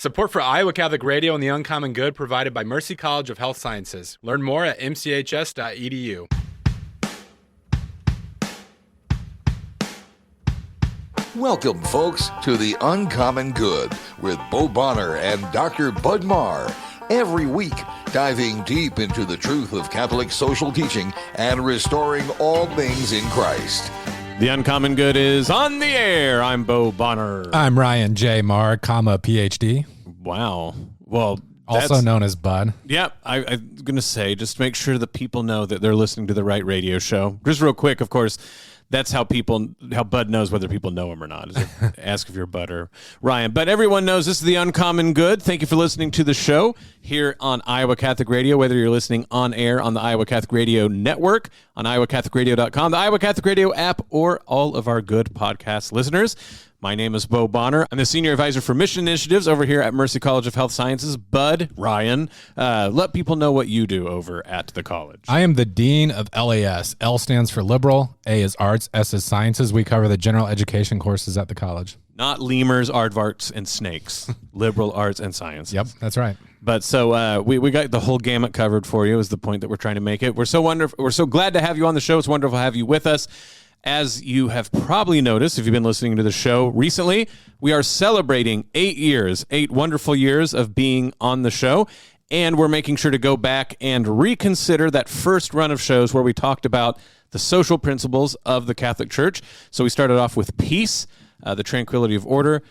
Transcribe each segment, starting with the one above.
Support for Iowa Catholic Radio and the Uncommon Good provided by Mercy College of Health Sciences. Learn more at mchs.edu. Welcome, folks, to the Uncommon Good with Bo Bonner and Dr. Bud Marr. Every week, diving deep into the truth of Catholic social teaching and restoring all things in Christ. The Uncommon Good is on the air. I'm Bo Bonner. I'm Ryan J. Marr, PhD. Wow. Well, also known as Bud. Yeah, I'm going to say, just make sure that people know that they're listening to the right radio show. Just real quick, of course, that's how Bud knows whether people know him or not. Is ask if you're Bud or Ryan. But everyone knows this is the Uncommon Good. Thank you for listening to the show here on Iowa Catholic Radio, whether you're listening on air on the Iowa Catholic Radio Network, on iowacatholicradio.com, the Iowa Catholic Radio app, or all of our good podcast listeners. My name is Bo Bonner. I'm the Senior Advisor for Mission Initiatives over here at Mercy College of Health Sciences. Bud, Ryan, let people know what you do over at the college. I am the Dean of LAS. L stands for Liberal, A is Arts, S is Sciences. We cover the general education courses at the college. Not lemurs, aardvarks, and snakes. Liberal arts and science. Yep, that's right. But so we got the whole gamut covered for you is the point that we're trying to make it. We're so wonderful. We're so glad to have you on the show. It's wonderful to have you with us. As you have probably noticed, if you've been listening to the show recently, we are celebrating 8 wonderful years of being on the show. And we're making sure to go back and reconsider that first run of shows where we talked about the social principles of the Catholic Church. So we started off with peace, the tranquility of order,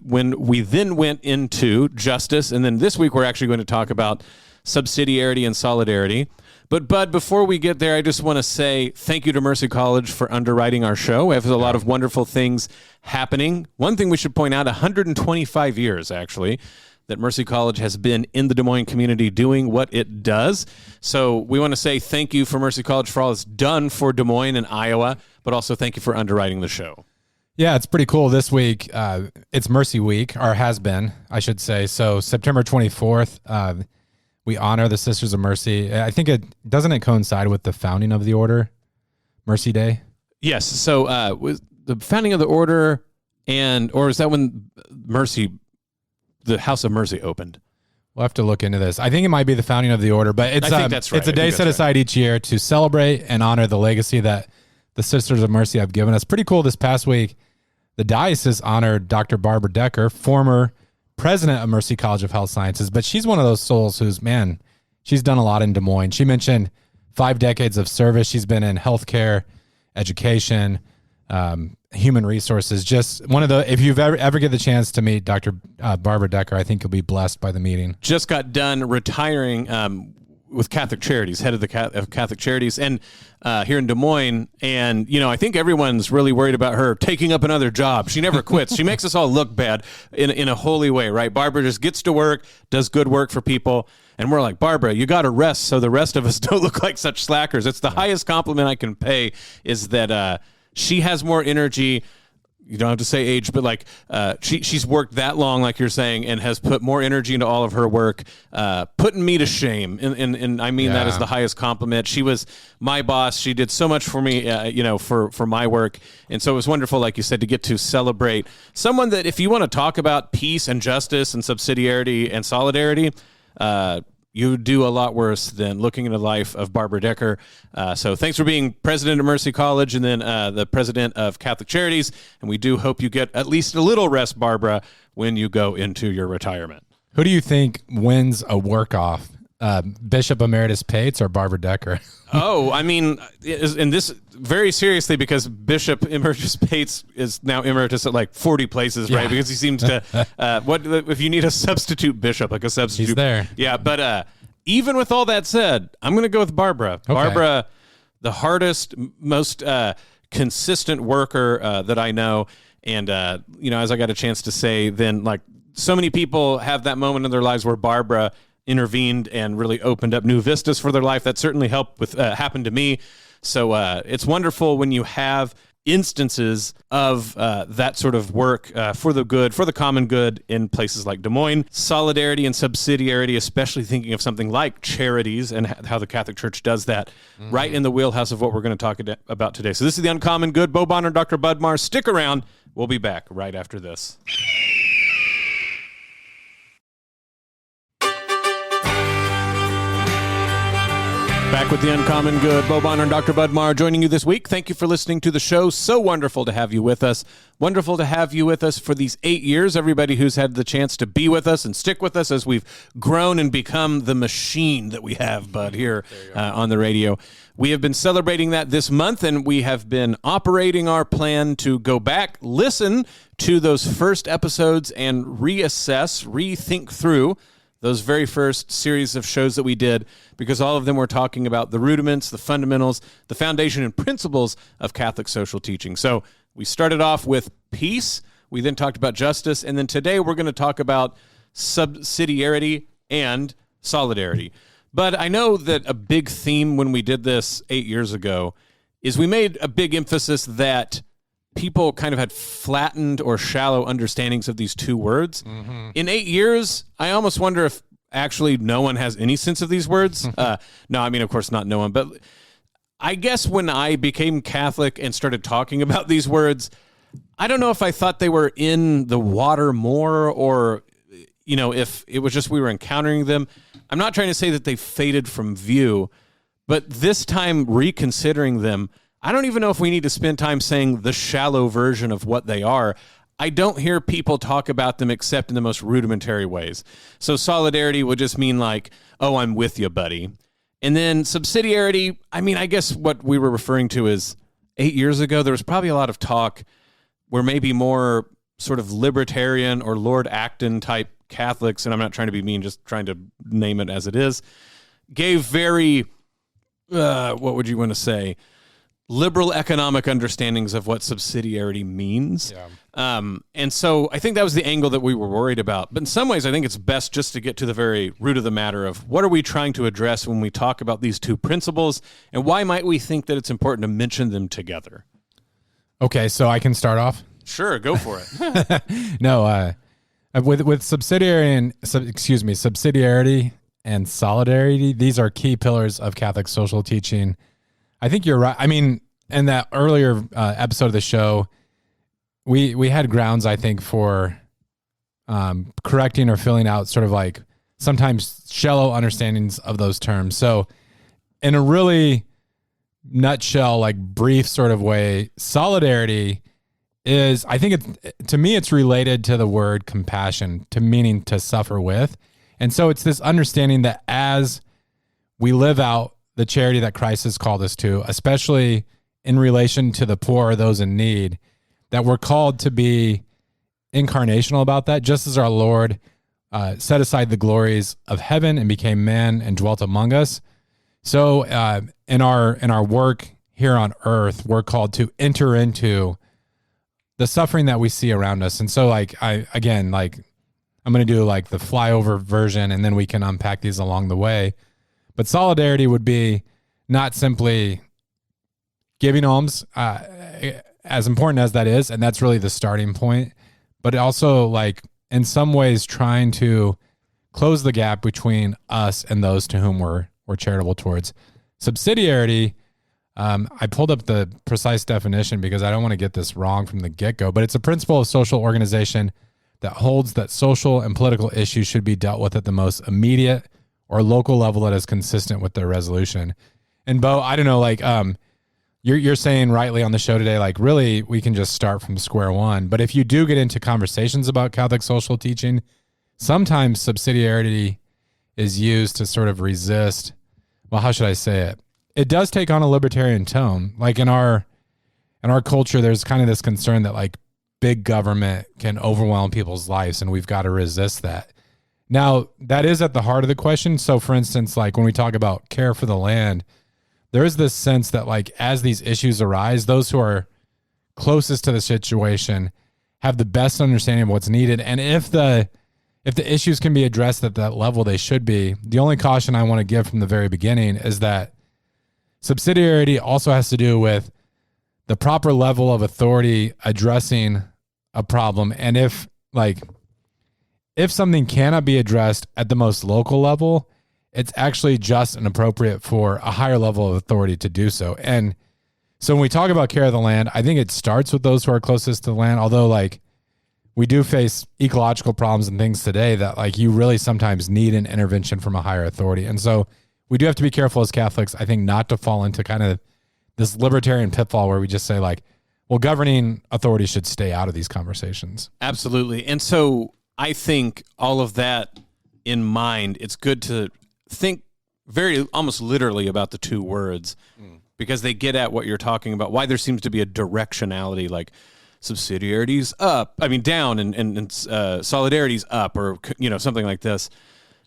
when we then went into justice. And then this week, we're actually going to talk about subsidiarity and solidarity. But, Bud, before we get there, I just want to say thank you to Mercy College for underwriting our show. We have a lot of wonderful things happening. One thing we should point out, 125 years, actually, that Mercy College has been in the Des Moines community doing what it does. So we want to say thank you for Mercy College for all it's done for Des Moines and Iowa, but also thank you for underwriting the show. Yeah, it's pretty cool. This week, it's Mercy Week, or has been, I should say. So September 24th, we honor the Sisters of Mercy. I think doesn't it coincide with the founding of the order, Mercy Day? Yes. So was the founding of the order, or is that when the House of Mercy opened? We'll have to look into this. I think it might be the founding of the order, but it's I think that's right. It's a day set aside each year to celebrate and honor the legacy that the Sisters of Mercy have given us. Pretty cool. This past week, the diocese honored Dr. Barbara Decker, former president of Mercy College of Health Sciences, but she's one of those souls who's, she's done a lot in Des Moines. She mentioned 5 decades of service. She's been in healthcare, education, human resources. Just one of the, if you've ever get the chance to meet Dr. Barbara Decker, I think you'll be blessed by the meeting. Just got done retiring with Catholic Charities, head of the Catholic Charities, and here in Des Moines. And, I think everyone's really worried about her taking up another job. She never quits. She makes us all look bad in a holy way, right? Barbara just gets to work, does good work for people. And we're like, Barbara, you got to rest so the rest of us don't look like such slackers. It's the highest compliment I can pay is that she has more energy. You don't have to say age, but she's worked that long, like you're saying, and has put more energy into all of her work, putting me to shame. And I mean that as the highest compliment. She was my boss. She did so much for me, for my work. And so it was wonderful, like you said, to get to celebrate someone that if you want to talk about peace and justice and subsidiarity and solidarity, you do a lot worse than looking into the life of Barbara Decker. So thanks for being president of Mercy College and then the president of Catholic Charities. And we do hope you get at least a little rest, Barbara, when you go into your retirement. Who do you think wins a work-off, Bishop Emeritus Pates or Barbara Decker? Oh, I mean, and this very seriously, because Bishop Emeritus Pates is now emeritus at like 40 places, right? Because he seems to, what if you need a substitute bishop, like a substitute? He's there. Yeah, but even with all that said, I'm going to go with Barbara. Okay. Barbara, the hardest, most consistent worker that I know. And, as I got a chance to say, then like so many people have that moment in their lives where Barbara intervened and really opened up new vistas for their life. That certainly helped with happened to me. So it's wonderful when you have instances of that sort of work for the good, for the common good in places like Des Moines. Solidarity and subsidiarity, especially thinking of something like charities and how the Catholic Church does that, right in the wheelhouse of what we're going to talk about today. So this is the Uncommon Good. Bo Bonner and Dr. Bud Marr. Stick around. We'll be back right after this. Back with the Uncommon Good. Bo Bonner and Dr. Bud Marr joining you this week. Thank you for listening to the show. So wonderful to have you with us. Wonderful to have you with us for these 8 years. Everybody who's had the chance to be with us and stick with us as we've grown and become the machine that we have, Bud, here on the radio. We have been celebrating that this month, and we have been operating our plan to go back, listen to those first episodes, and reassess, rethink through those very first series of shows that we did, because all of them were talking about the rudiments, the fundamentals, the foundation and principles of Catholic social teaching. So we started off with peace. We then talked about justice. And then today we're going to talk about subsidiarity and solidarity. But I know that a big theme when we did this 8 years ago is we made a big emphasis that people kind of had flattened or shallow understandings of these two words. Mm-hmm. In 8 years, I almost wonder if actually no one has any sense of these words. No, I mean, of course not no one, but I guess when I became Catholic and started talking about these words, I don't know if I thought they were in the water more, or, you know, if it was just we were encountering them. I'm not trying to say that they faded from view, but this time reconsidering them, I don't even know if we need to spend time saying the shallow version of what they are. I don't hear people talk about them except in the most rudimentary ways. So solidarity would just mean like, oh, I'm with you, buddy. And then subsidiarity, I mean, I guess what we were referring to is 8 years ago, there was probably a lot of talk where maybe more sort of libertarian or Lord Acton type Catholics, and I'm not trying to be mean, just trying to name it as it is, gave very, what would you want to say, liberal economic understandings of what subsidiarity means. Yeah. And so I think that was the angle that we were worried about. But in some ways, I think it's best just to get to the very root of the matter of what are we trying to address when we talk about these two principles, and why might we think that it's important to mention them together? Okay, so I can start off? Sure, go for it. No, with subsidiarity and solidarity, these are key pillars of Catholic social teaching. I think you're right. I mean, in that earlier episode of the show, we had grounds, I think, for correcting or filling out sort of like sometimes shallow understandings of those terms. So in a really nutshell, like brief sort of way, solidarity is, I think to me, it's related to the word compassion, to meaning to suffer with. And so it's this understanding that as we live out the charity that Christ has called us to, especially in relation to the poor or those in need, that we're called to be incarnational about that, just as our Lord set aside the glories of heaven and became man and dwelt among us. So in our work here on earth, we're called to enter into the suffering that we see around us. And so I'm going to do like the flyover version, and then we can unpack these along the way. But solidarity would be not simply giving alms, as important as that is, and that's really the starting point, but also like in some ways trying to close the gap between us and those to whom we're charitable towards. Subsidiarity, I pulled up the precise definition because I don't want to get this wrong from the get-go, but it's a principle of social organization that holds that social and political issues should be dealt with at the most immediate or local level that is consistent with their resolution. And Bo, I don't know, like you're saying rightly on the show today, like really we can just start from square one. But if you do get into conversations about Catholic social teaching, sometimes subsidiarity is used to sort of resist, well, how should I say it? It does take on a libertarian tone. Like in our culture, there's kind of this concern that like big government can overwhelm people's lives, and we've got to resist that. Now, that is at the heart of the question. So, for instance, like when we talk about care for the land, there is this sense that like as these issues arise, those who are closest to the situation have the best understanding of what's needed. And if the issues can be addressed at that level, they should be. The only caution I want to give from the very beginning is that subsidiarity also has to do with the proper level of authority addressing a problem. And if something cannot be addressed at the most local level, it's actually just and appropriate for a higher level of authority to do so. And so when we talk about care of the land, I think it starts with those who are closest to the land, although like we do face ecological problems and things today that like you really sometimes need an intervention from a higher authority. And so we do have to be careful as Catholics, I think, not to fall into kind of this libertarian pitfall where we just say like, well, governing authorities should stay out of these conversations. Absolutely. And so I think all of that in mind, it's good to think very almost literally about the two words because they get at what you're talking about, why there seems to be a directionality, like subsidiarity's up, down, and solidarity's up, or, something like this.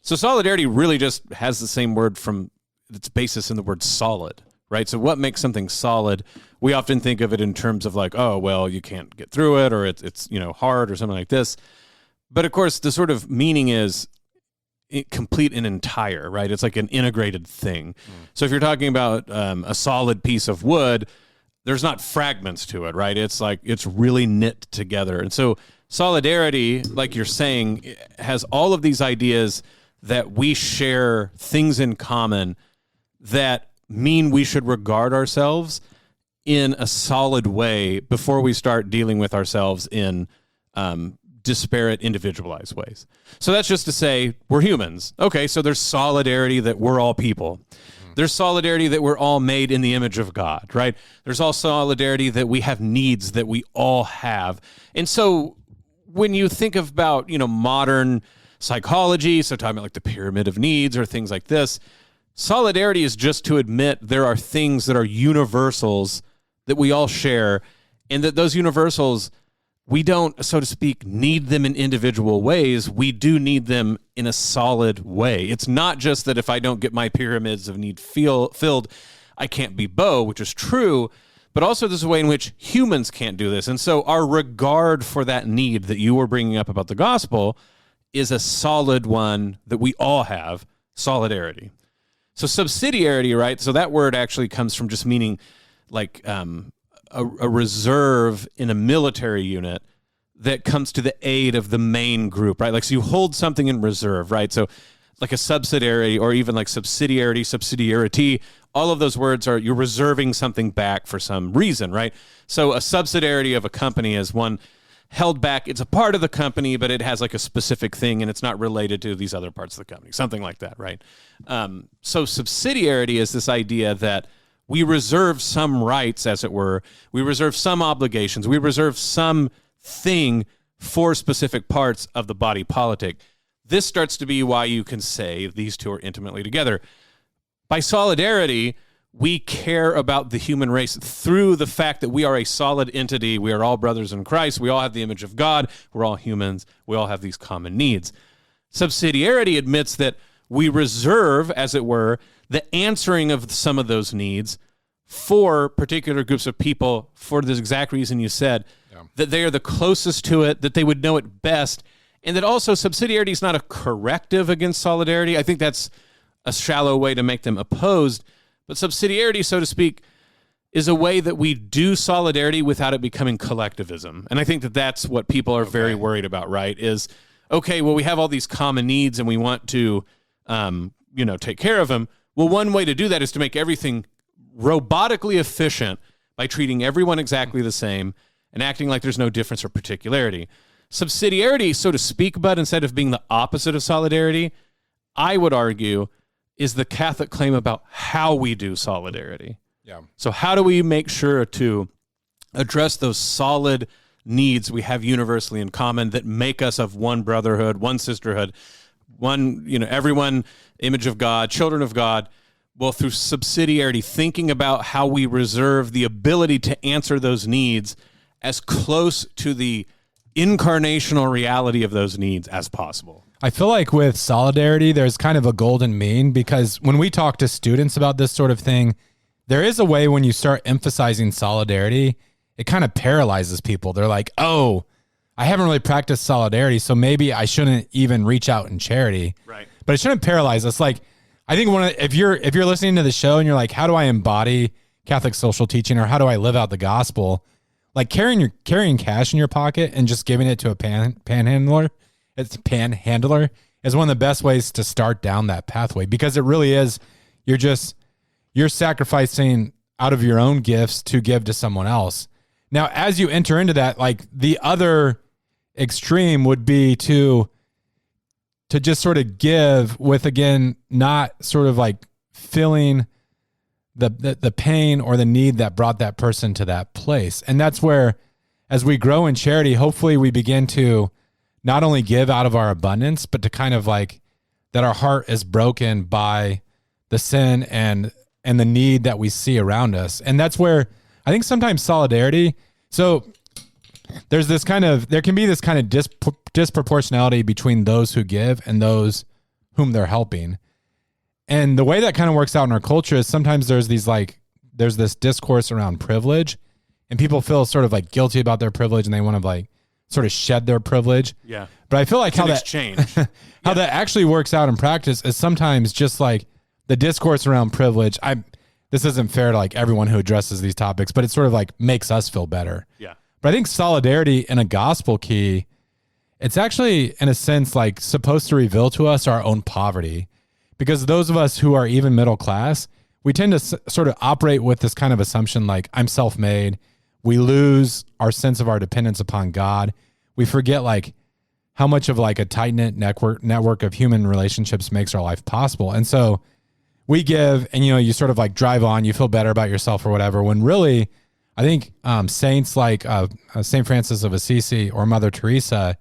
So solidarity really just has the same word from its basis in the word solid, right? So what makes something solid? We often think of it in terms of like, oh, well, you can't get through it, or it's hard, or something like this. But of course, the sort of meaning is complete and entire, right? It's like an integrated thing. So if you're talking about a solid piece of wood, there's not fragments to it, right? It's like it's really knit together. And so solidarity, like you're saying, has all of these ideas that we share things in common that mean we should regard ourselves in a solid way before we start dealing with ourselves in disparate, individualized ways. So that's just to say we're humans. Okay, so there's solidarity that we're all people. There's solidarity that we're all made in the image of God, right? There's also solidarity that we have needs that we all have. And so when you think about, modern psychology, so talking about like the pyramid of needs or things like this, solidarity is just to admit there are things that are universals that we all share, and that those universals, we don't, so to speak, need them in individual ways. We do need them in a solid way. It's not just that if I don't get my pyramids of need filled, I can't be Bo, which is true, but also there's a way in which humans can't do this. And so our regard for that need that you were bringing up about the gospel is a solid one that we all have, solidarity. So subsidiarity, right? So that word actually comes from just meaning like a reserve in a military unit that comes to the aid of the main group, right? Like, so you hold something in reserve, right? So like a subsidiary, or even like subsidiarity, all of those words are, you're reserving something back for some reason, right? So a subsidiarity of a company is one held back. It's a part of the company, but it has like a specific thing and it's not related to these other parts of the company, something like that, right? So subsidiarity is this idea that we reserve some rights, as it were. We reserve some obligations. We reserve some thing for specific parts of the body politic. This starts to be why you can say these two are intimately together. By solidarity, we care about the human race through the fact that we are a solid entity. We are all brothers in Christ. We all have the image of God. We're all humans. We all have these common needs. Subsidiarity admits that we reserve, as it were, the answering of some of those needs for particular groups of people for the exact reason you said, that they are the closest to it, that they would know it best, and that also subsidiarity is not a corrective against solidarity. I think that's a shallow way to make them opposed, but subsidiarity, so to speak, is a way that we do solidarity without it becoming collectivism. And I think that that's what people are very worried about, right? Is, okay, well, we have all these common needs and we want to, take care of them. Well, one way to do that is to make everything robotically efficient by treating everyone exactly the same and acting like there's no difference or particularity. Subsidiarity, so to speak, but instead of being the opposite of solidarity, I would argue is the Catholic claim about how we do solidarity. Yeah. So how do we make sure to address those solid needs we have universally in common that make us of one brotherhood, one sisterhood, one, everyone, image of God, children of God? Well, through subsidiarity, thinking about how we reserve the ability to answer those needs as close to the incarnational reality of those needs as possible. I feel like with solidarity, there's kind of a golden mean, because when we talk to students about this sort of thing, there is a way when you start emphasizing solidarity, it kind of paralyzes people. They're like, oh, I haven't really practiced solidarity, so maybe I shouldn't even reach out in charity. Right. But it shouldn't paralyze us. Like, I think if you're listening to the show and you're like, how do I embody Catholic social teaching, or how do I live out the gospel? Like carrying cash in your pocket and just giving it to a panhandler is one of the best ways to start down that pathway, because it really is, you're sacrificing out of your own gifts to give to someone else. Now, as you enter into that, like the other extreme would be to just sort of give with, again, not sort of like feeling the pain or the need that brought that person to that place. And that's where, as we grow in charity, hopefully we begin to not only give out of our abundance, but to kind of like that our heart is broken by the sin and the need that we see around us. And that's where I think sometimes solidarity. So there can be this kind of disproportionality between those who give and those whom they're helping. And the way that kind of works out in our culture is sometimes there's this discourse around privilege, and people feel sort of like guilty about their privilege and they want to like sort of shed their privilege. Yeah. But I feel like it's exchange. How that actually works out in practice is sometimes just like the discourse around privilege. This isn't fair to like everyone who addresses these topics, but it sort of like makes us feel better. Yeah. But I think solidarity in a gospel key, it's actually in a sense like supposed to reveal to us our own poverty. Because those of us who are even middle class, we tend to sort of operate with this kind of assumption like I'm self-made. We lose our sense of our dependence upon God. We forget like how much of like a tight-knit network of human relationships makes our life possible. And so we give and, you sort of like drive on, you feel better about yourself or whatever, when really I think saints like St. Francis of Assisi or Mother Teresa,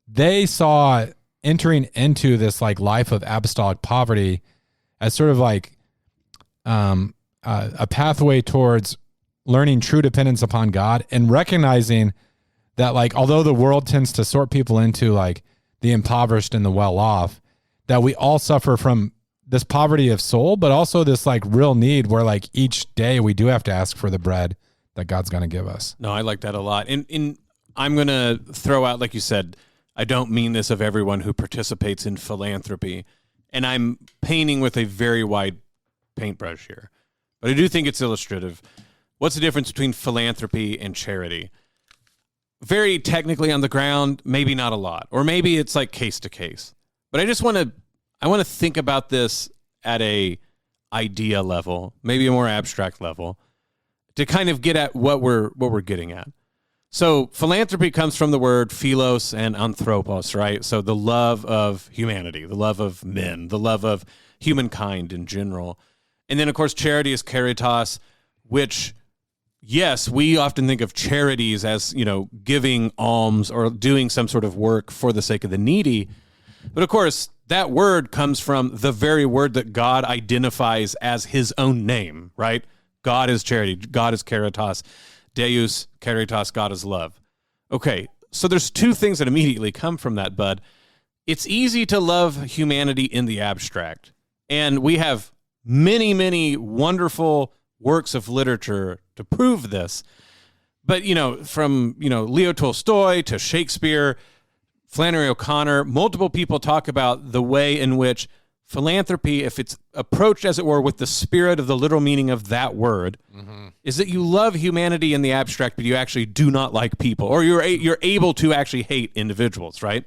they saw entering into this like life of apostolic poverty as sort of like a pathway towards learning true dependence upon God and recognizing that like although the world tends to sort people into like the impoverished and the well-off, that we all suffer from this poverty of soul, but also this like real need where like each day we do have to ask for the bread that God's going to give us. No, I like that a lot. And I'm going to throw out, like you said, I don't mean this of everyone who participates in philanthropy, and I'm painting with a very wide paintbrush here, but I do think it's illustrative. What's the difference between philanthropy and charity? Very technically on the ground, maybe not a lot, or maybe it's like case to case. But I want to think about this at a idea level, maybe a more abstract level, to kind of get at what we're getting at. So philanthropy comes from the word philos and anthropos, right? So the love of humanity, the love of men, the love of humankind in general. And then, of course, charity is caritas, which, yes, we often think of charities as, giving alms or doing some sort of work for the sake of the needy. But, of course, that word comes from the very word that God identifies as his own name, right? God is charity. God is caritas. Deus caritas, God is love. Okay, so there's two things that immediately come from that, bud. It's easy to love humanity in the abstract, and we have many, many wonderful works of literature to prove this. But, from, Leo Tolstoy to Shakespeare, Flannery O'Connor, multiple people talk about the way in which philanthropy, if it's approached, as it were, with the spirit of the literal meaning of that word, is that you love humanity in the abstract, but you actually do not like people, or you're able to actually hate individuals, right?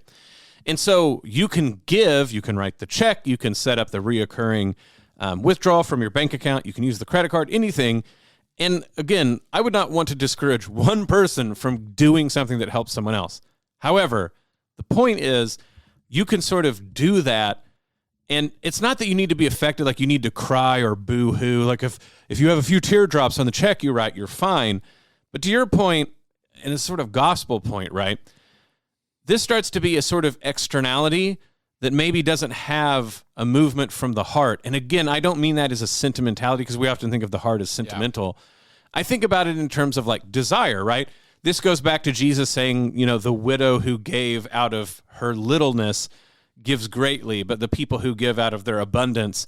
And so you can give, you can write the check, you can set up the reoccurring withdrawal from your bank account, you can use the credit card, anything. And again, I would not want to discourage one person from doing something that helps someone else. However, the point is you can sort of do that. And it's not that you need to be affected, like you need to cry or boo-hoo. Like if you have a few teardrops on the check you write, you're fine. But to your point, and a sort of gospel point, right? This starts to be a sort of externality that maybe doesn't have a movement from the heart. And again, I don't mean that as a sentimentality, because we often think of the heart as sentimental. Yeah. I think about it in terms of like desire, right? This goes back to Jesus saying, the widow who gave out of her littleness gives greatly, but the people who give out of their abundance,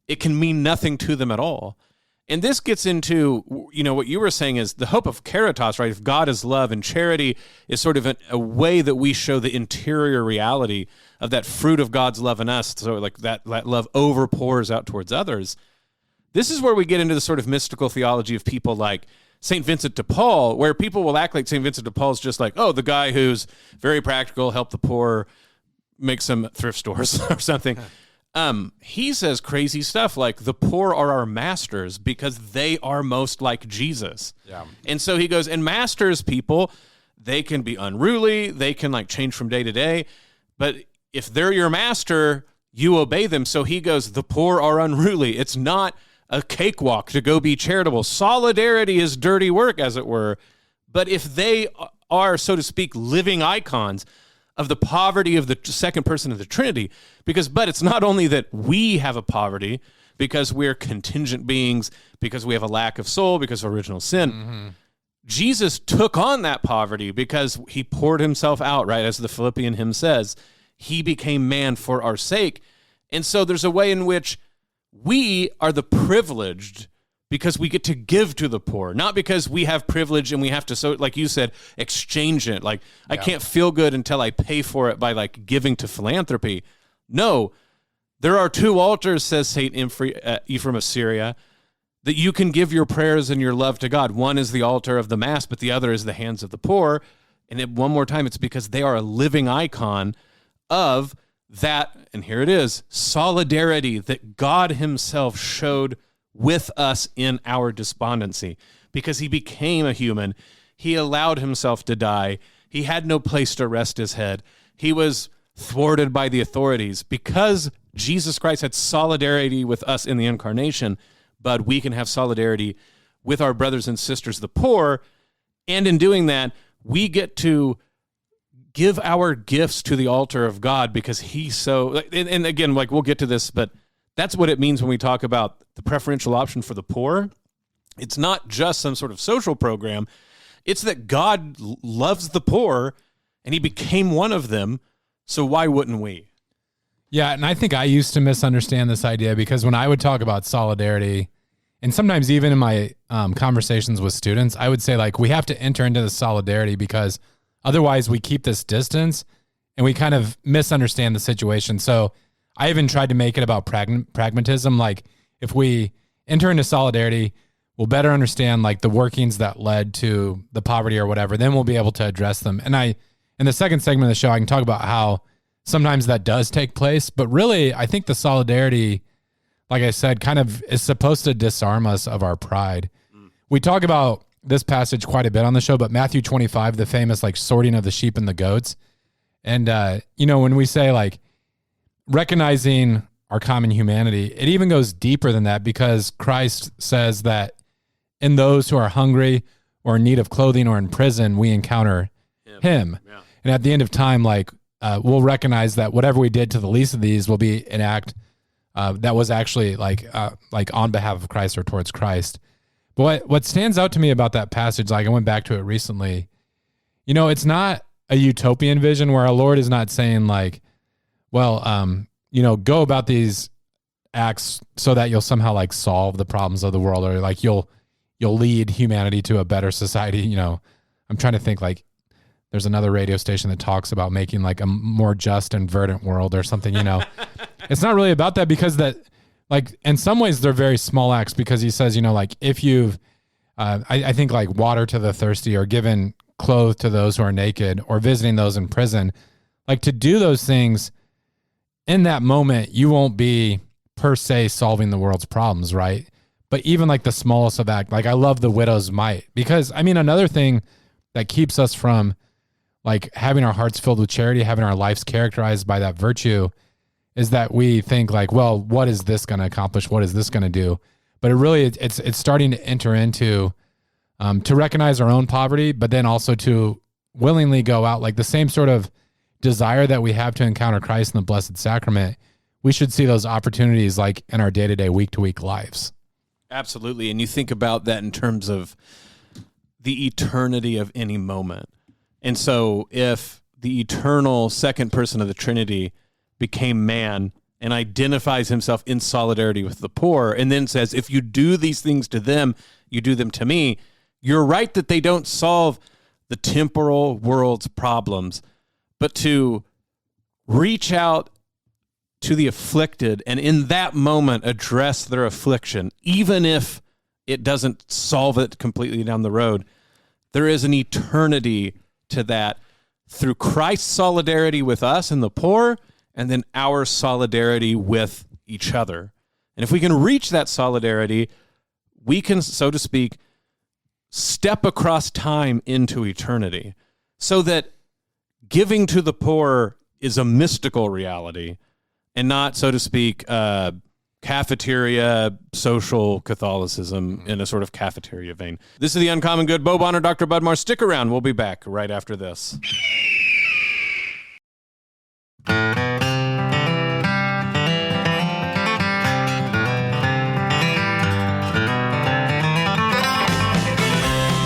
it can mean nothing to them at all. And this gets into, what you were saying is the hope of caritas, right? If God is love, and charity is sort of a way that we show the interior reality of that fruit of God's love in us. So like that love overpours out towards others. This is where we get into the sort of mystical theology of people like St. Vincent de Paul, where people will act like St. Vincent de Paul is just like, oh, the guy who's very practical, help the poor, make some thrift stores or something. He says crazy stuff like the poor are our masters because they are most like Jesus. Yeah. And so he goes, and masters people, they can be unruly. They can like change from day to day. But if they're your master, you obey them. So he goes, the poor are unruly. It's not a cakewalk to go be charitable. Solidarity is dirty work, as it were. But if they are, so to speak, living icons of the poverty of the second person of the Trinity, but it's not only that we have a poverty because we're contingent beings, because we have a lack of soul, because of original sin. Mm-hmm. Jesus took on that poverty because he poured himself out, right? As the Philippian hymn says, he became man for our sake. And so there's a way in which we are the privileged because we get to give to the poor, not because we have privilege and we have to, so like you said, exchange it. Like, I can't feel good until I pay for it by like giving to philanthropy. No, there are two altars, says St. Ephraim of Syria, that you can give your prayers and your love to God. One is the altar of the Mass, but the other is the hands of the poor. And one more time, it's because they are a living icon of that, and here it is, solidarity that God himself showed with us in our despondency. Because he became a human, he allowed himself to die. He had no place to rest his head. He was thwarted by the authorities. Because Jesus Christ had solidarity with us in the incarnation, but we can have solidarity with our brothers and sisters, the poor, and in doing that, we get to give our gifts to the altar of God because he's so, and again, like we'll get to this, but that's what it means when we talk about the preferential option for the poor. It's not just some sort of social program. It's that God loves the poor and he became one of them. So why wouldn't we? Yeah. And I think I used to misunderstand this idea because when I would talk about solidarity, and sometimes even in my conversations with students, I would say like, we have to enter into the solidarity because otherwise we keep this distance and we kind of misunderstand the situation. So I even tried to make it about pragmatism. Like if we enter into solidarity, we'll better understand like the workings that led to the poverty or whatever, then we'll be able to address them. And in the second segment of the show, I can talk about how sometimes that does take place, but really I think the solidarity, like I said, kind of is supposed to disarm us of our pride. We talk about this passage quite a bit on the show, but Matthew 25, the famous like sorting of the sheep and the goats. And, when we say like recognizing our common humanity, it even goes deeper than that because Christ says that in those who are hungry or in need of clothing or in prison, we encounter him. Yeah. And at the end of time, like we'll recognize that whatever we did to the least of these will be an act that was actually like on behalf of Christ or towards Christ. But what stands out to me about that passage, like I went back to it recently, it's not a utopian vision where our Lord is not saying like, well, go about these acts so that you'll somehow like solve the problems of the world or like you'll lead humanity to a better society. I'm trying to think like there's another radio station that talks about making like a more just and verdant world or something, It's not really about that because that, like, in some ways they're very small acts because he says, like if you've, I think like water to the thirsty or given clothes to those who are naked or visiting those in prison, like to do those things in that moment, you won't be per se solving the world's problems, right? But even like the smallest of act, like I love the widow's mite because another thing that keeps us from like having our hearts filled with charity, having our lives characterized by that virtue is that we think like, well, what is this going to accomplish? What is this going to do? But it really, it's starting to enter into, to recognize our own poverty, but then also to willingly go out, like the same sort of desire that we have to encounter Christ in the Blessed Sacrament. We should see those opportunities like in our day-to-day, week-to-week lives. Absolutely. And you think about that in terms of the eternity of any moment. And so if the eternal second person of the Trinity became man and identifies himself in solidarity with the poor and then says, if you do these things to them, you do them to me, you're right that they don't solve the temporal world's problems, but to reach out to the afflicted and in that moment address their affliction, even if it doesn't solve it completely down the road, there is an eternity to that through Christ's solidarity with us and the poor, and then our solidarity with each other. And if we can reach that solidarity, we can, so to speak, step across time into eternity so that giving to the poor is a mystical reality, and not, so to speak, cafeteria social Catholicism in a sort of cafeteria vein. This is The Uncommon Good. Bo Bonner, Dr. Bud Marr. Stick around. We'll be back right after this.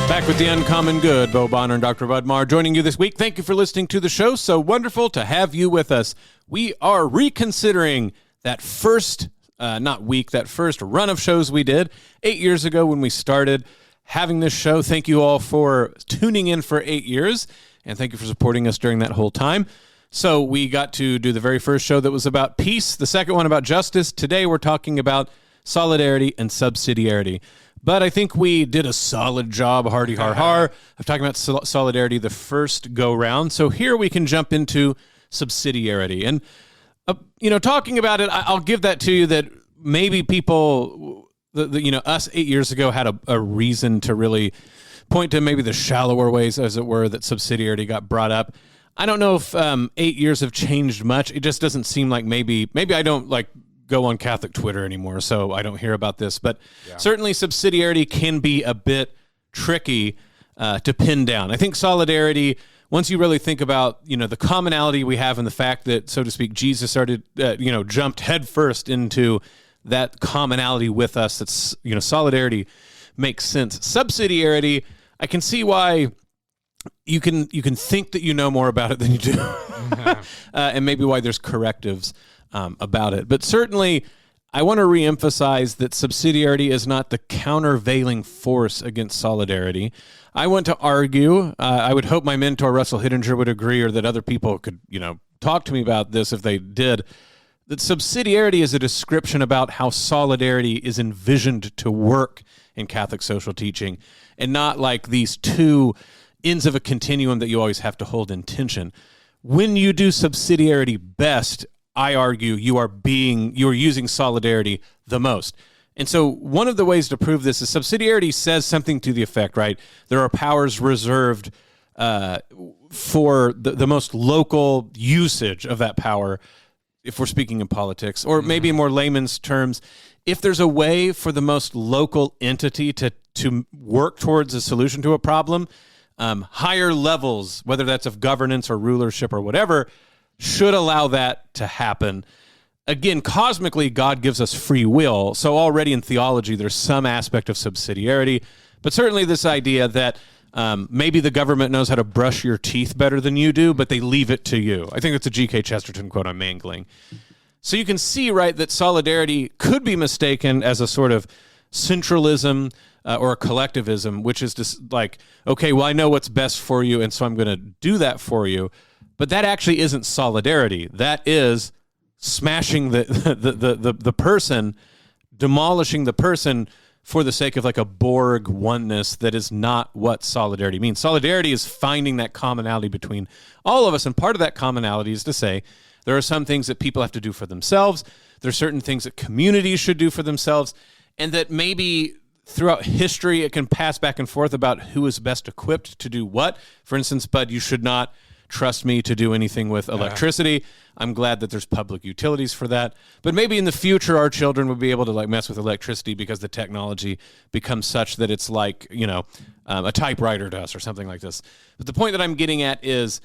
Back with The Uncommon Good, Bo Bonner and Dr. Bud Marr joining you this week. Thank you for listening to the show. So wonderful to have you with us. We are reconsidering that first run of shows we did 8 years ago when we started having this show. Thank you all for tuning in for 8 years, and thank you for supporting us during that whole time. So we got to do the very first show that was about peace, the second one about justice. Today we're talking about solidarity and subsidiarity. But I think we did a solid job, hardy har har, of talking about solidarity the first go-round. So here we can jump into subsidiarity. And, talking about it, I'll give that to you that maybe people, us 8 years ago had a reason to really point to maybe the shallower ways, as it were, that subsidiarity got brought up. I don't know if 8 years have changed much. It just doesn't seem like maybe I don't go on Catholic Twitter anymore, so I don't hear about this. But certainly subsidiarity can be a bit tricky to pin down. I think solidarity, once you really think about, the commonality we have and the fact that, so to speak, Jesus started, jumped headfirst into that commonality with us, that's, solidarity makes sense. Subsidiarity, I can see why you can think that you know more about it than you do, and maybe why there's correctives about it. But certainly, I want to reemphasize that subsidiarity is not the countervailing force against solidarity. I want to argue, I would hope my mentor Russell Hittinger would agree, or that other people could, talk to me about this if they did, that subsidiarity is a description about how solidarity is envisioned to work in Catholic social teaching, and not like these two ends of a continuum that you always have to hold in tension. When you do subsidiarity best, I argue you're using solidarity the most. And so one of the ways to prove this is subsidiarity says something to the effect, right? There are powers reserved for the most local usage of that power, if we're speaking in politics, or maybe in more layman's terms, if there's a way for the most local entity to work towards a solution to a problem, higher levels, whether that's of governance or rulership or whatever, should allow that to happen. Again, cosmically, God gives us free will, so already in theology, there's some aspect of subsidiarity, but certainly this idea that maybe the government knows how to brush your teeth better than you do, but they leave it to you. I think that's a G.K. Chesterton quote I'm mangling. So you can see, right, that solidarity could be mistaken as a sort of centralism or a collectivism, which is just like, okay, well, I know what's best for you, and so I'm going to do that for you. But that actually isn't solidarity. That is smashing the person, demolishing the person for the sake of like a Borg oneness. That is not what solidarity means. Solidarity is finding that commonality between all of us. And part of that commonality is to say there are some things that people have to do for themselves. There are certain things that communities should do for themselves. And that maybe throughout history it can pass back and forth about who is best equipped to do what. For instance, Bud, you should not trust me to do anything with electricity. I'm glad that there's public utilities for that. But maybe in the future, our children would be able to mess with electricity because the technology becomes such that it's like, a typewriter to us or something like this. But the point that I'm getting at is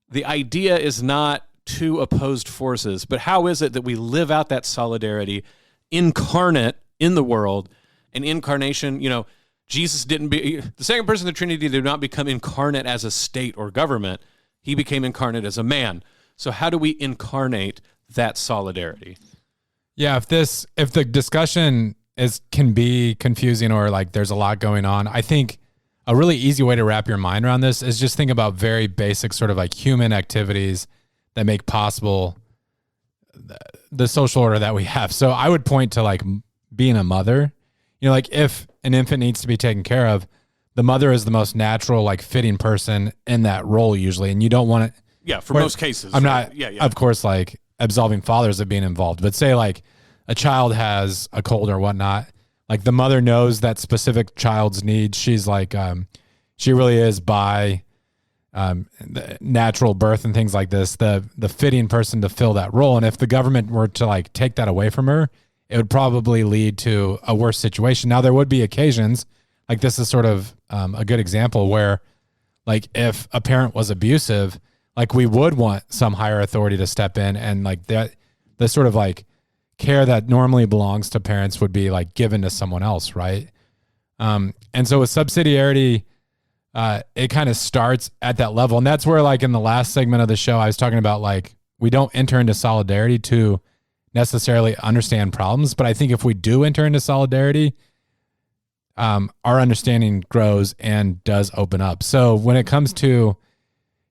the idea is not two opposed forces, but how is it that we live out that solidarity incarnate in the world? And incarnation, Jesus didn't be, the second person of the Trinity did not become incarnate as a state or government. He became incarnate as a man. So how do we incarnate that solidarity? Yeah, if the discussion can be confusing or there's a lot going on, I think a really easy way to wrap your mind around this is just think about very basic sort of human activities that make possible the social order that we have. So I would point to being a mother. If an infant needs to be taken care of, the mother is the most natural, fitting person in that role usually, and you don't want it. Yeah, for most cases. I'm not, of course, absolving fathers of being involved, but say a child has a cold or whatnot, the mother knows that specific child's needs. She's she really is by the natural birth and things like this, the fitting person to fill that role. And if the government were to like take that away from her, it would probably lead to a worse situation. Now, there would be occasions, like this is sort of a good example where, like, if a parent was abusive, like we would want some higher authority to step in, and like that, the sort of like care that normally belongs to parents would be like given to someone else, right? And so with subsidiarity, it kind of starts at that level. And that's where, like, in the last segment of the show, I was talking about, like, we don't enter into solidarity to necessarily understand problems. But I think if we do enter into solidarity, our understanding grows and does open up. So when it comes to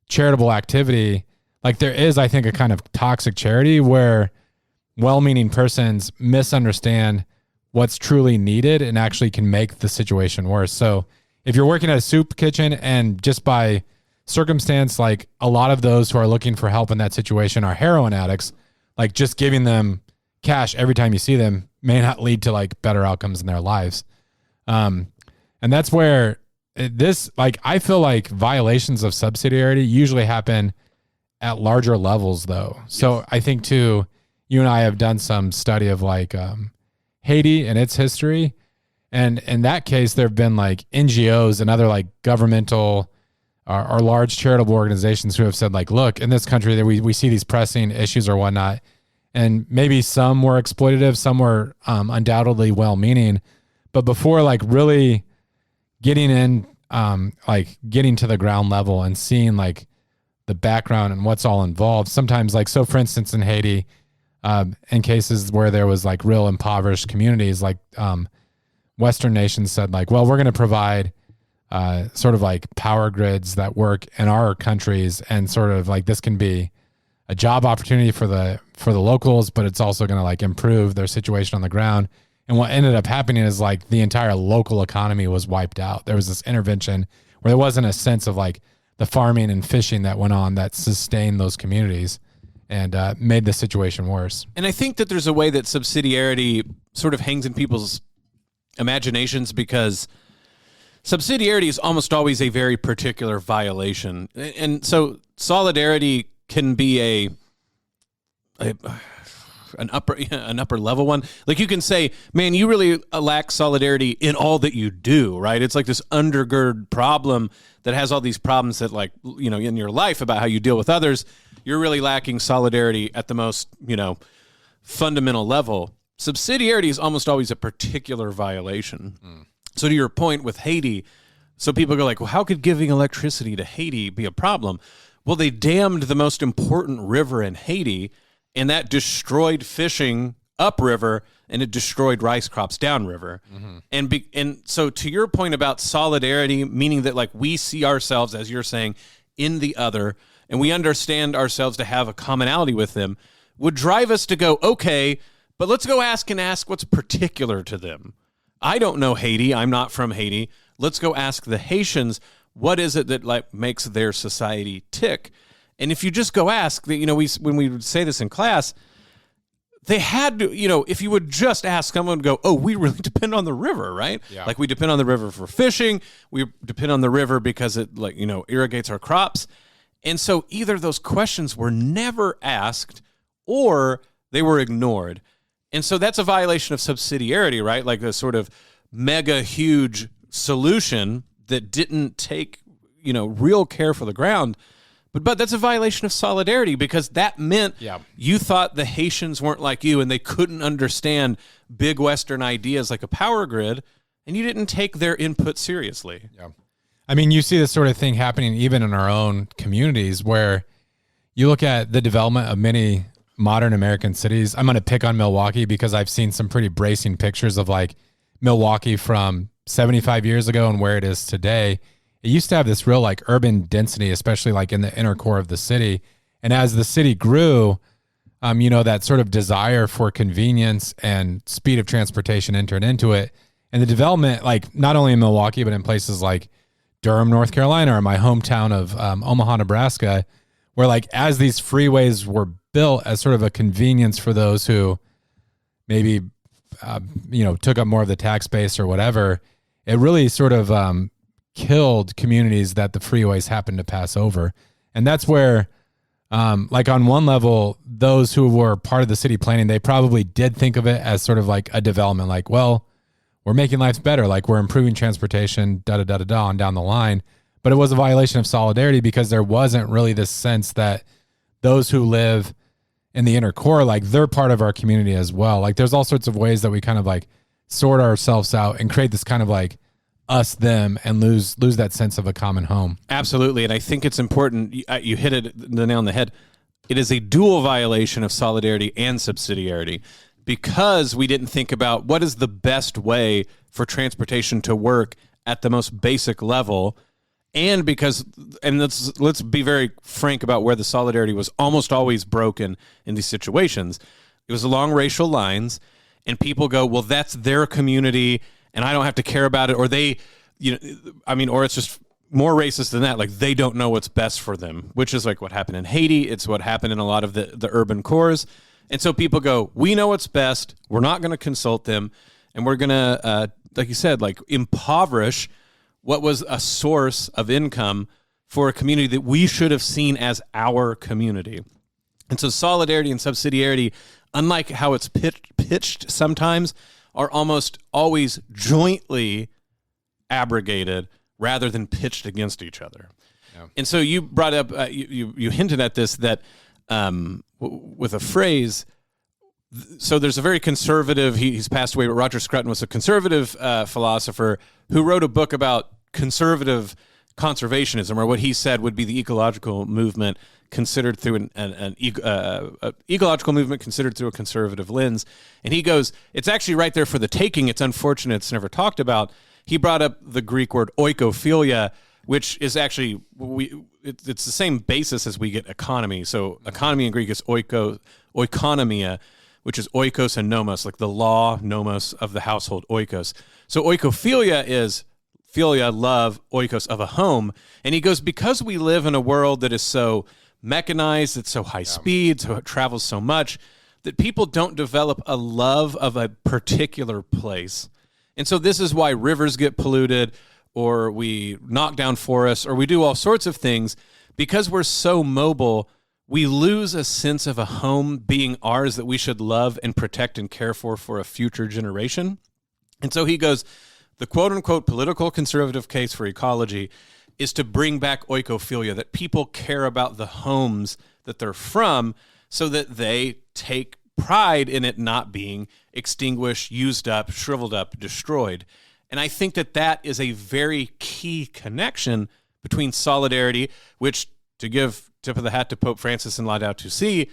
charitable activity, like, there is, I think, a kind of toxic charity where well-meaning persons misunderstand what's truly needed and actually can make the situation worse. So if you're working at a soup kitchen and just by circumstance, like, a lot of those who are looking for help in that situation are heroin addicts, like, just giving them cash every time you see them may not lead to like better outcomes in their lives. And that's where this, like, I feel like violations of subsidiarity usually happen at larger levels though. So I think too, you and I have done some study of like Haiti and its history. And in that case, there have been like NGOs and other like governmental or large charitable organizations who have said, like, look, in this country that we see these pressing issues or whatnot, and maybe some were exploitative, some were undoubtedly well-meaning, but before like really getting in, like getting to the ground level and seeing like the background and what's all involved, sometimes, like, so for instance, in Haiti, in cases where there was like real impoverished communities, like Western nations said, like, well, we're going to provide sort of like power grids that work in our countries, and sort of like this can be a job opportunity for the locals, but it's also going to like improve their situation on the ground. And what ended up happening is like the entire local economy was wiped out. There was this intervention where there wasn't a sense of like the farming and fishing that went on that sustained those communities and made the situation worse. And I think that there's a way that subsidiarity sort of hangs in people's imaginations, because subsidiarity is almost always a very particular violation. And so solidarity can be an upper level one. Like, you can say, man, you really lack solidarity in all that you do, right? It's like this undergird problem that has all these problems that, like, you know, in your life about how you deal with others, you're really lacking solidarity at the most, you know, fundamental level. Subsidiarity is almost always a particular violation. So to your point with Haiti, so people go like, well, how could giving electricity to Haiti be a problem? Well, they dammed the most important river in Haiti, and that destroyed fishing upriver, and it destroyed rice crops downriver. And so to your point about solidarity, meaning that, like, we see ourselves, as you're saying, in the other, and we understand ourselves to have a commonality with them, would drive us to go, okay, but let's go ask what's particular to them. I don't know Haiti. I'm not from Haiti. Let's go ask the Haitians, what is it that, like, makes their society tick? And if you just go ask, you know, when we would say this in class, they had to, you know, if you would just ask, someone would go, oh, we really depend on the river, right? Yeah. Like, we depend on the river for fishing. We depend on the river because it, like, you know, irrigates our crops. And so either those questions were never asked or they were ignored. And so that's a violation of subsidiarity, right? Like a sort of mega huge solution that didn't take, you know, real care for the ground. But that's a violation of solidarity, because that meant you thought the Haitians weren't like you and they couldn't understand big Western ideas like a power grid, and you didn't take their input seriously. Yeah. I mean, you see this sort of thing happening even in our own communities, where you look at the development of many modern American cities. I'm going to pick on Milwaukee because I've seen some pretty bracing pictures of like Milwaukee from 75 years ago and where it is today. It used to have this real like urban density, especially like in the inner core of the city. And as the city grew, you know, that sort of desire for convenience and speed of transportation entered into it. And the development, like not only in Milwaukee, but in places like Durham, North Carolina, or my hometown of Omaha, Nebraska, where like as these freeways were built as sort of a convenience for those who maybe, you know, took up more of the tax base or whatever, it really sort of killed communities that the freeways happen to pass over. And that's where, like on one level, those who were part of the city planning, they probably did think of it as sort of like a development, like, well, we're making lives better, like we're improving transportation, da-da-da-da-da, on down the line. But it was a violation of solidarity because there wasn't really this sense that those who live in the inner core, like they're part of our community as well. Like there's all sorts of ways that we kind of like sort ourselves out and create this kind of like us, them, and lose that sense of a common home. Absolutely. And I think it's important. You hit the nail on the head. It is a dual violation of solidarity and subsidiarity because we didn't think about what is the best way for transportation to work at the most basic level. And because, and let's be very frank about where the solidarity was almost always broken in these situations. It was along racial lines, and people go, well, that's their community, and I don't have to care about it, or they, or it's just more racist than that. Like they don't know what's best for them, which is like what happened in Haiti. It's what happened in a lot of the urban cores. And so people go, we know what's best. We're not going to consult them. And we're going to, like you said, like impoverish what was a source of income for a community that we should have seen as our community. And so solidarity and subsidiarity, unlike how it's pitched sometimes, are almost always jointly abrogated rather than pitched against each other. Yeah. And so you brought up, you hinted at this, that with a phrase, so there's a very conservative, he's passed away, but Roger Scruton was a conservative philosopher who wrote a book about conservative conservationism, or what he said would be the ecological movement considered through an ecological movement considered through a conservative lens. And he goes, it's actually right there for the taking. It's unfortunate it's never talked about. He brought up the Greek word oikophilia, which is actually, it's the same basis as we get economy. So economy in Greek is oikonomia, which is oikos and nomos, like the law, nomos of the household, oikos. So oikophilia is philia, love, oikos, of a home. And he goes, because we live in a world that is so mechanized, it's so high speed, so it travels so much, that people don't develop a love of a particular place. And so this is why rivers get polluted, or we knock down forests, or we do all sorts of things. Because we're so mobile, we lose a sense of a home being ours that we should love and protect and care for a future generation. And so he goes, the quote-unquote political conservative case for ecology is to bring back oikophilia, that people care about the homes that they're from so that they take pride in it not being extinguished, used up, shriveled up, destroyed. And I think that that is a very key connection between solidarity, which, to give tip of the hat to Pope Francis and Laudato Si,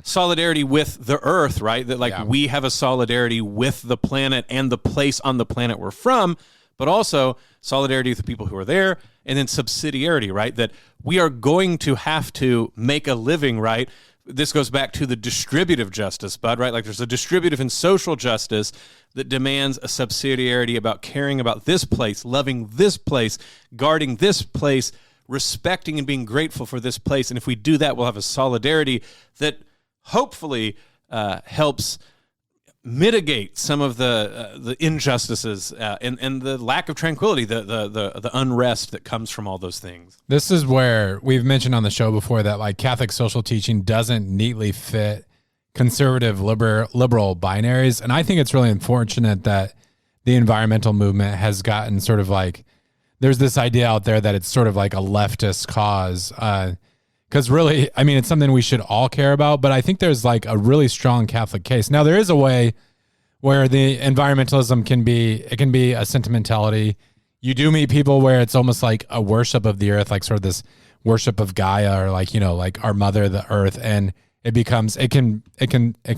solidarity with the earth, right? That we have a solidarity with the planet and the place on the planet we're from, but also solidarity with the people who are there, and then subsidiarity, right? That we are going to have to make a living, right? This goes back to the distributive justice, Bud, right? Like there's a distributive and social justice that demands a subsidiarity about caring about this place, loving this place, guarding this place, respecting and being grateful for this place. And if we do that, we'll have a solidarity that hopefully helps mitigate some of the injustices and the lack of tranquility, the unrest that comes from all those things. This is where we've mentioned on the show before that like Catholic social teaching doesn't neatly fit conservative liberal binaries. And I think it's really unfortunate that the environmental movement has gotten sort of like, there's this idea out there that it's sort of like a leftist cause. Because really, I mean, it's something we should all care about, but I think there's like a really strong Catholic case. Now, there is a way where the environmentalism can be a sentimentality. You do meet people where it's almost like a worship of the earth, like sort of this worship of Gaia, or like, like our mother, the earth. And it can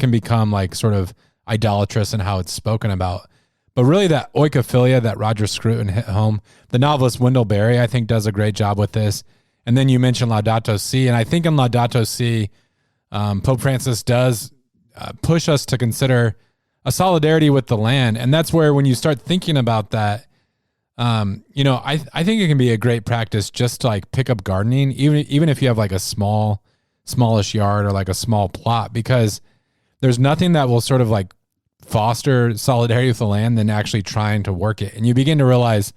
become like sort of idolatrous in how it's spoken about. But really that oikophilia that Roger Scruton hit home, the novelist Wendell Berry, I think, does a great job with this. And then you mentioned Laudato Si, and I think in Laudato Si, Pope Francis does push us to consider a solidarity with the land. And that's where when you start thinking about that, I think it can be a great practice just to like pick up gardening, even if you have like a smallish yard or like a small plot, because there's nothing that will sort of like foster solidarity with the land than actually trying to work it. And you begin to realize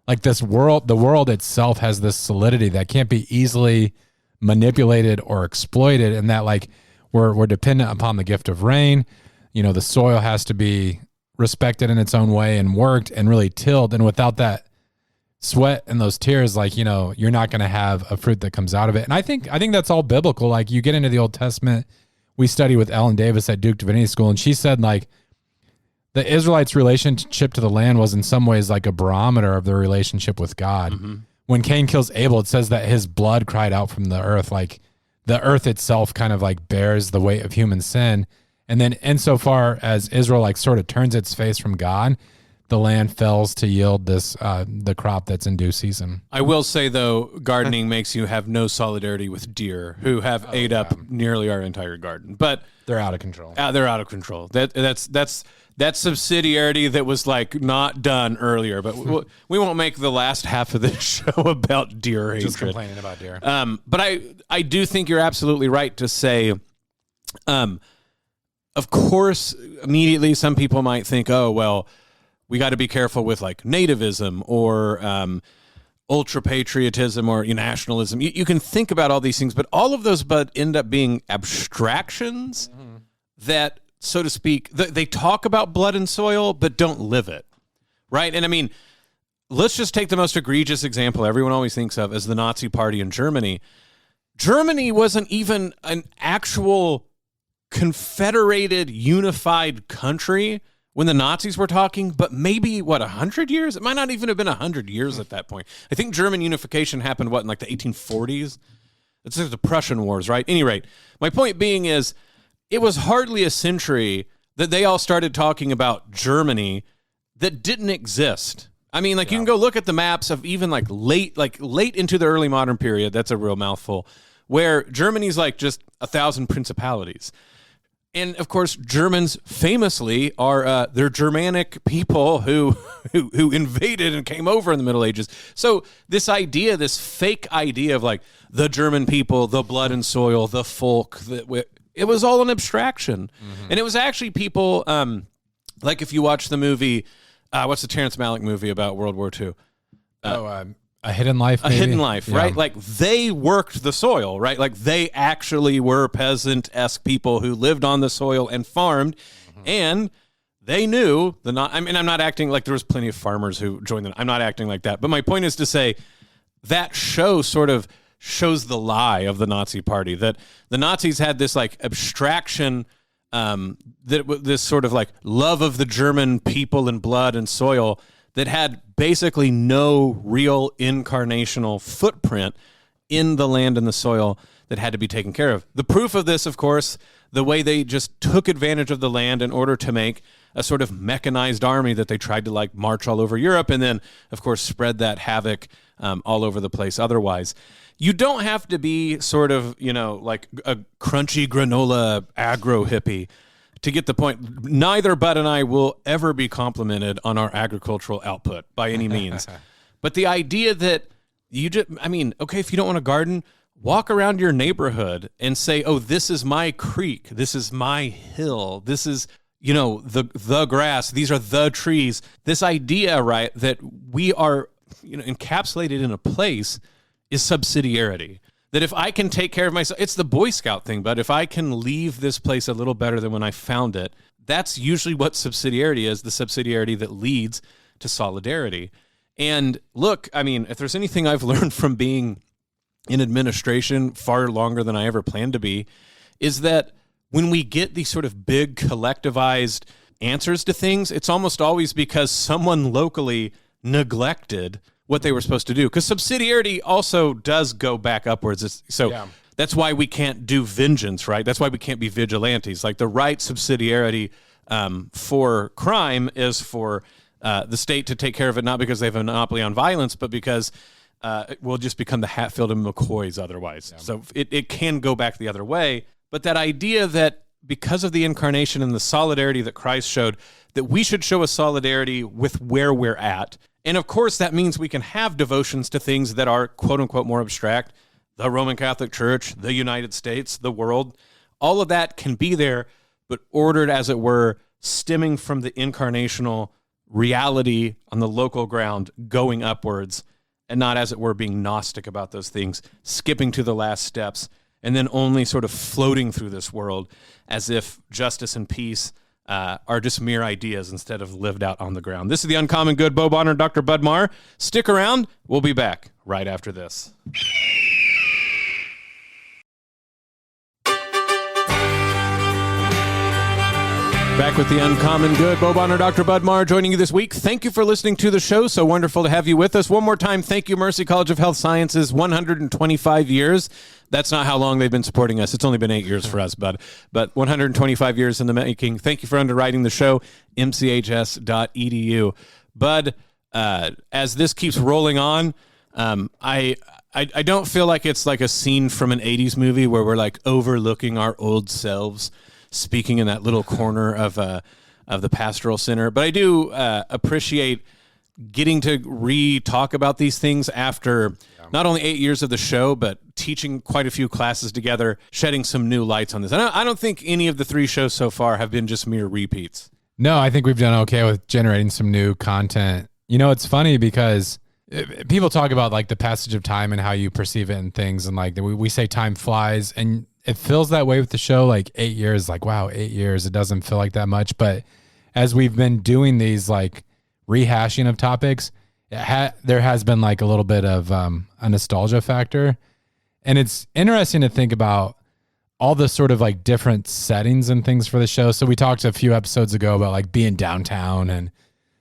like the world itself has this solidity that can't be easily manipulated or exploited, and that like we're dependent upon the gift of rain. The soil has to be respected in its own way and worked and really tilled, and without that sweat and those tears, like, you're not going to have a fruit that comes out of it. And I think that's all biblical. Like, you get into the Old Testament, we study with Ellen Davis at Duke Divinity School, and she said like the Israelites' relationship to the land was in some ways like a barometer of their relationship with God. Mm-hmm. When Cain kills Abel, it says that his blood cried out from the earth. Like the earth itself kind of like bears the weight of human sin. And then insofar as Israel like sort of turns its face from God, the land fails to yield this the crop that's in due season. I will say, though, gardening makes you have no solidarity with deer who have ate up nearly our entire garden. But they're out of control. They're out of control. That's subsidiarity that was like not done earlier. But we won't make the last half of this show about deer hatred. Just complaining about deer. But I do think you're absolutely right to say, of course, immediately some people might think, oh, well, we got to be careful with like nativism or ultra patriotism or nationalism. You can think about all these things, but all of those end up being abstractions that, so to speak, they talk about blood and soil, but don't live it, right? And I mean, let's just take the most egregious example everyone always thinks of as the Nazi Party in Germany. Germany wasn't even an actual confederated, unified country when the Nazis were talking, but maybe, 100 years? It might not even have been 100 years at that point. I think German unification happened, in like the 1840s? It's like the Prussian Wars, right? Any rate, my point being is, it was hardly a century that they all started talking about Germany that didn't exist. I mean, you can go look at the maps of even late into the early modern period, that's a real mouthful, where Germany's just 1,000 principalities. And of course, Germans famously are they're Germanic people who invaded and came over in the Middle Ages. So this fake idea of the German people, the blood and soil, the folk, it was all an abstraction. Mm-hmm. And it was actually people if you watch the movie, what's the Terrence Malick movie about World War II? A Hidden Life, maybe? A Hidden Life, yeah. Right? They worked the soil, right? They actually were peasant-esque people who lived on the soil and farmed, and they knew I'm not acting like there was plenty of farmers who joined them. I'm not acting like that. But my point is to say that show sort of shows the lie of the Nazi Party, that the Nazis had this abstraction, this sort of love of the German people and blood and soil that had basically no real incarnational footprint in the land and the soil that had to be taken care of. The proof of this, of course, the way they just took advantage of the land in order to make a sort of mechanized army that they tried to march all over Europe and then, of course, spread that havoc all over the place otherwise. You don't have to be sort of, a crunchy granola agro hippie to get the point. Neither Bud and I will ever be complimented on our agricultural output by any means. But the idea that if you don't want to garden, walk around your neighborhood and say, oh, this is my creek, this is my hill, this is, the grass, these are the trees. This idea, right, that we are, encapsulated in a place is subsidiarity. That if I can take care of myself, it's the Boy Scout thing, but if I can leave this place a little better than when I found it, that's usually what subsidiarity is, the subsidiarity that leads to solidarity. And look, if there's anything I've learned from being in administration far longer than I ever planned to be, is that when we get these sort of big collectivized answers to things, it's almost always because someone locally neglected what they were supposed to do. Because subsidiarity also does go back upwards. That's why we can't do vengeance, right? That's why we can't be vigilantes. The right subsidiarity for crime is for the state to take care of it, not because they have a monopoly on violence, but because it will just become the Hatfield and McCoys otherwise. Yeah. So it can go back the other way. But that idea that because of the incarnation and the solidarity that Christ showed, that we should show a solidarity with where we're at. And of course, that means we can have devotions to things that are, quote unquote, more abstract. The Roman Catholic Church, the United States, the world, all of that can be there, but ordered, as it were, stemming from the incarnational reality on the local ground going upwards, and not, as it were, being Gnostic about those things, skipping to the last steps, and then only sort of floating through this world as if justice and peace are just mere ideas instead of lived out on the ground. This is The Uncommon Good. Bo Bonner, Dr. Bud Marr. Stick around. We'll be back right after this. Back with The Uncommon Good. Bo Bonner, Dr. Bud Marr joining you this week. Thank you for listening to the show. So wonderful to have you with us. One more time, thank you, Mercy College of Health Sciences, 125 years. That's not how long they've been supporting us. It's only been 8 years for us, Bud. But 125 years in the making. Thank you for underwriting the show, mchs.edu. Bud, as this keeps rolling on, I don't feel like it's like a scene from an 80s movie where we're like overlooking our old selves, speaking in that little corner of the pastoral center. But I do appreciate getting to re-talk about these things after not only 8 years of the show, but teaching quite a few classes together, shedding some new lights on this. And I don't think any of the 3 shows so far have been just mere repeats. No, I think we've done okay with generating some new content. You know, it's funny because people talk about like the passage of time and how you perceive it and things. And like we say time flies, and it feels that way with the show. Like 8 years, like, wow, 8 years. It doesn't feel like that much. But as we've been doing these like rehashing of topics, there has been like a little bit of a nostalgia factor. And it's interesting to think about all the sort of like different settings and things for the show. So we talked a few episodes ago about like being downtown and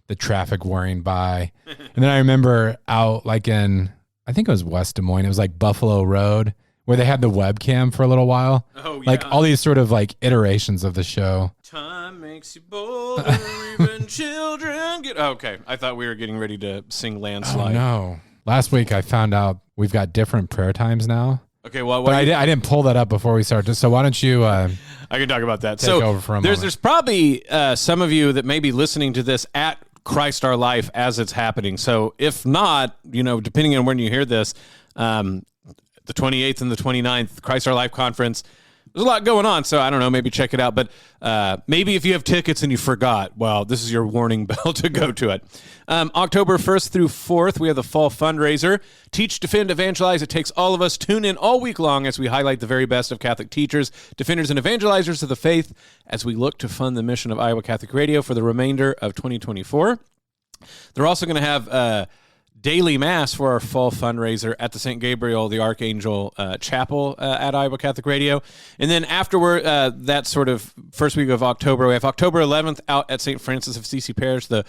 the traffic whirring by. And then I remember out like in, I think it was West Des Moines. It was like Buffalo Road, where they had the webcam for a little while. Oh, yeah. Like all these sort of like iterations of the show. Time makes you bolder, even children get... Okay, I thought we were getting ready to sing Landslide. Oh, no. Last week I found out we've got different prayer times now. Okay, well... But I didn't pull that up before we started. So why don't you... I can talk about that. Take over for a moment. There's probably some of you that may be listening to this at Christ Our Life as it's happening. So if not, you know, depending on when you hear this... the 28th and the 29th, Christ Our Life Conference. There's a lot going on, so I don't know, maybe check it out. But maybe if you have tickets and you forgot, well, this is your warning bell to go to it. October 1st through 4th, we have the Fall Fundraiser. Teach, Defend, Evangelize. It takes all of us. Tune in all week long as we highlight the very best of Catholic teachers, defenders, and evangelizers of the faith as we look to fund the mission of Iowa Catholic Radio for the remainder of 2024. They're also going to have... daily mass for our fall fundraiser at the St. Gabriel the Archangel Chapel at Iowa Catholic Radio. And then afterward, that sort of first week of October, we have October 11th out at St. Francis of Assisi Parish, the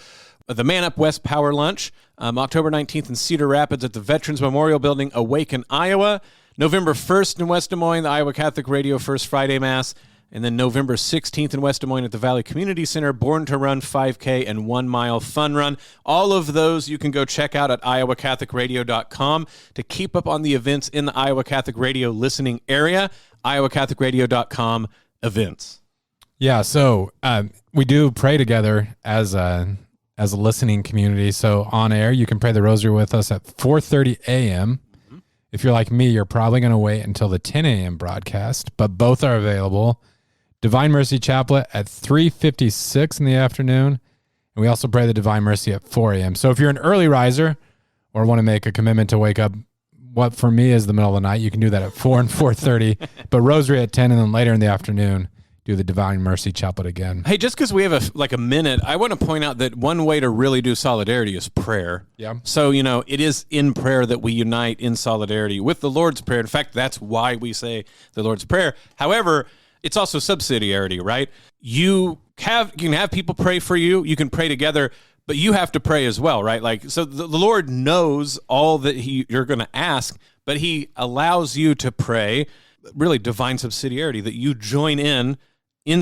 Man Up West Power Lunch. October 19th in Cedar Rapids at the Veterans Memorial Building, Awaken, Iowa. November 1st in West Des Moines, the Iowa Catholic Radio First Friday Mass. And then November 16th in West Des Moines at the Valley Community Center, Born to Run 5K and 1 Mile Fun Run. All of those you can go check out at iowacatholicradio.com to keep up on the events in the Iowa Catholic Radio listening area. iowacatholicradio.com events. Yeah, so we do pray together as a listening community. So on air, you can pray the rosary with us at 4:30 a.m. Mm-hmm. If you're like me, you're probably going to wait until the 10 a.m. broadcast, but both are available. Divine Mercy Chaplet at 3:56 in the afternoon. And we also pray the Divine Mercy at 4 a.m. So if you're an early riser or want to make a commitment to wake up, what for me is the middle of the night, you can do that at 4 and 4:30. But Rosary at 10, and then later in the afternoon, do the Divine Mercy Chaplet again. Hey, just because we have a minute, I want to point out that one way to really do solidarity is prayer. Yeah. So, you know, it is in prayer that we unite in solidarity with the Lord's Prayer. In fact, that's why we say the Lord's Prayer. However, it's also subsidiarity, right? You can have people pray for you. You can pray together, but you have to pray as well, right? Like, so the Lord knows all that you're going to ask, but he allows you to pray, really divine subsidiarity, that you join in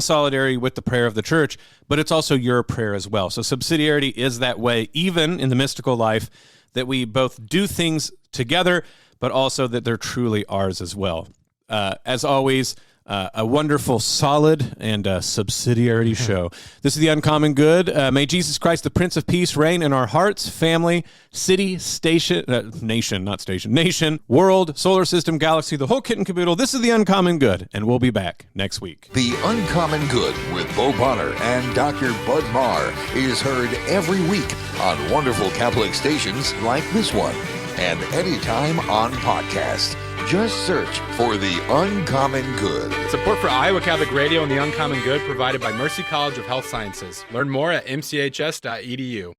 solidarity with the prayer of the church, but it's also your prayer as well. So subsidiarity is that way, even in the mystical life, that we both do things together, but also that they're truly ours as well. As always, a wonderful, solid, and subsidiarity show. This is The Uncommon Good. May Jesus Christ, the Prince of Peace, reign in our hearts, family, city, nation, world, solar system, galaxy, the whole kit and caboodle. This is The Uncommon Good, and we'll be back next week. The Uncommon Good with Bo Bonner and Dr. Bud Marr is heard every week on wonderful Catholic stations like this one, and anytime on podcast. Just search for The Uncommon Good. Support for Iowa Catholic Radio and The Uncommon Good provided by Mercy College of Health Sciences. Learn more at mchs.edu.